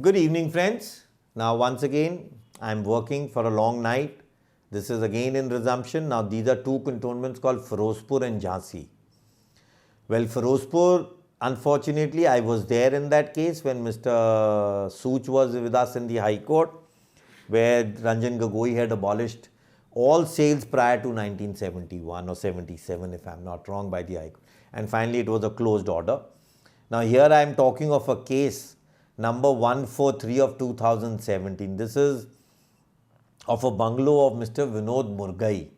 Good evening, friends. Now once again, I am working for a long night. This is again in Resumption. Now these are two cantonments called Ferozpur and Jhansi. Well, Ferozpur, unfortunately, I was there in that case when Mr. Such was with us in the High Court, where Ranjan Gogoi had abolished all sales prior to 1971 or 77, if I am not wrong, by the High Court. And finally, it was a closed order. Now here I am talking of a case number 143 of 2017. This is of a bungalow of Mr. Vinod Murgai.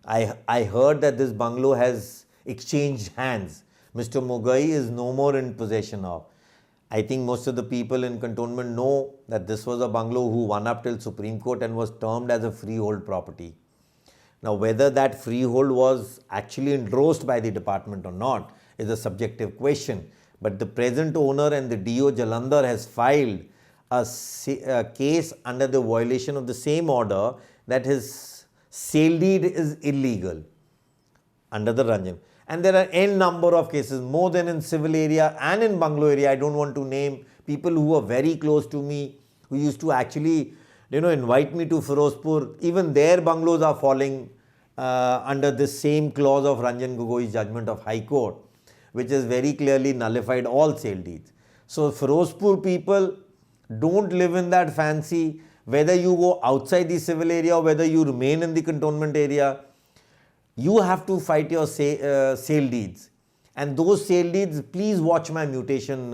I heard that this bungalow has exchanged hands. Mr. Murgai is no more in possession of. I think most of the people in cantonment know that this was a bungalow who won up till Supreme Court and was termed as a freehold property. Now whether that freehold was actually endorsed by the department or not is a subjective question. But the present owner and the DO Jalandhar has filed a case under the violation of the same order that his sale deed is illegal under the Ranjan. And there are n number of cases, more than in civil area and in bungalow area. I don't want to name people who are very close to me, who used to actually invite me to Ferozpur. Even their bungalows are falling under this same clause of Ranjan Gogoi's judgment of High Court, which has very clearly nullified all sale deeds. So Ferozpur people, don't live in that fancy, whether you go outside the civil area or whether you remain in the cantonment area, you have to fight your sale deeds. And those sale deeds, please watch my mutation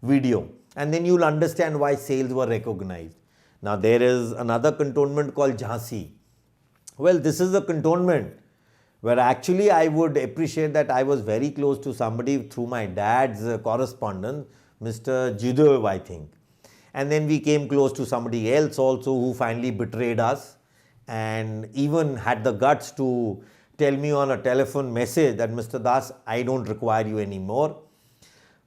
video, and then you'll understand why sales were recognized. Now there is another cantonment called Jhansi. Well, this is a cantonment where actually I would appreciate that I was very close to somebody through my dad's correspondent, Mr. Jidev, I think. And then we came close to somebody else also who finally betrayed us and even had the guts to tell me on a telephone message that, Mr. Das, I don't require you anymore.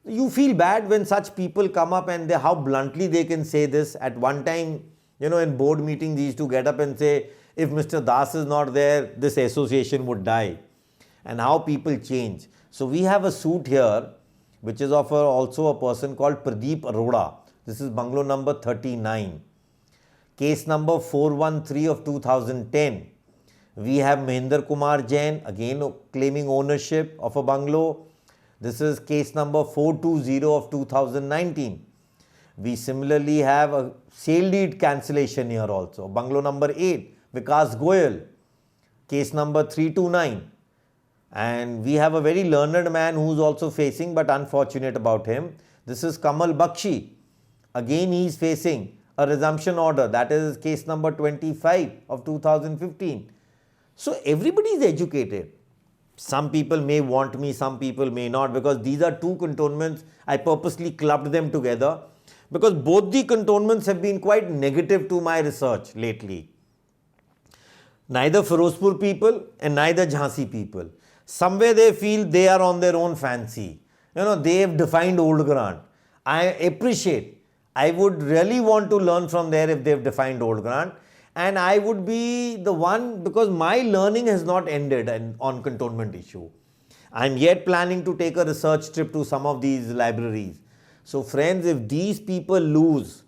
You feel bad when such people come up and how bluntly they can say this. At one time, in board meetings, they used to get up and say, if Mr. Das is not there, this association would die. And how people change. So we have a suit here, which is of also a person called Pradeep Arora. This is bungalow number 39. Case number 413 of 2010. We have Mahendra Kumar Jain, again claiming ownership of a bungalow. This is case number 420 of 2019. We similarly have a sale deed cancellation here also. Bungalow number 8. Vikas Goyal, case number 329. And we have a very learned man who is also facing, but unfortunate about him. This is Kamal Bakshi. Again, he is facing a resumption order. That is case number 25 of 2015. So everybody is educated. Some people may want me, some people may not, because these are two cantonments. I purposely clubbed them together because both the cantonments have been quite negative to my research lately. Neither Ferozpur people and neither Jhansi people. Somewhere they feel they are on their own fancy. They have defined old grant. I appreciate. I would really want to learn from there if they have defined old grant. And I would be the one, because my learning has not ended on cantonment issue. I am yet planning to take a research trip to some of these libraries. So friends, if these people lose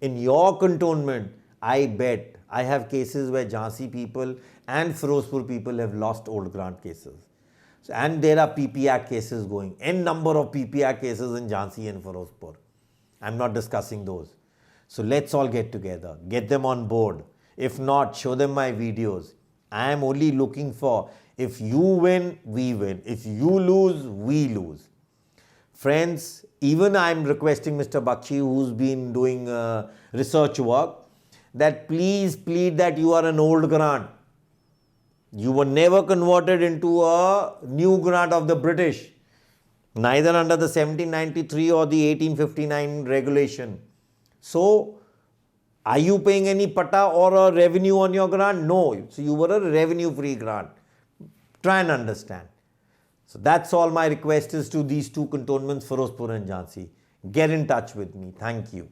in your cantonment, I bet I have cases where Jhansi people and Ferozpur people have lost old grant cases. So, and there are PP Act cases going. N number of PP Act cases in Jhansi and Ferozpur. I'm not discussing those. So let's all get together. Get them on board. If not, show them my videos. I am only looking for, if you win, we win. If you lose, we lose. Friends, even I am requesting Mr. Bakshi, who's been doing research work, that please plead that you are an old grant. You were never converted into a new grant of the British, neither under the 1793 or the 1859 regulation. So, are you paying any pata or a revenue on your grant? No. So, you were a revenue-free grant. Try and understand. So, that's all my request is to these two cantonments, Ferozpur and Jhansi. Get in touch with me. Thank you.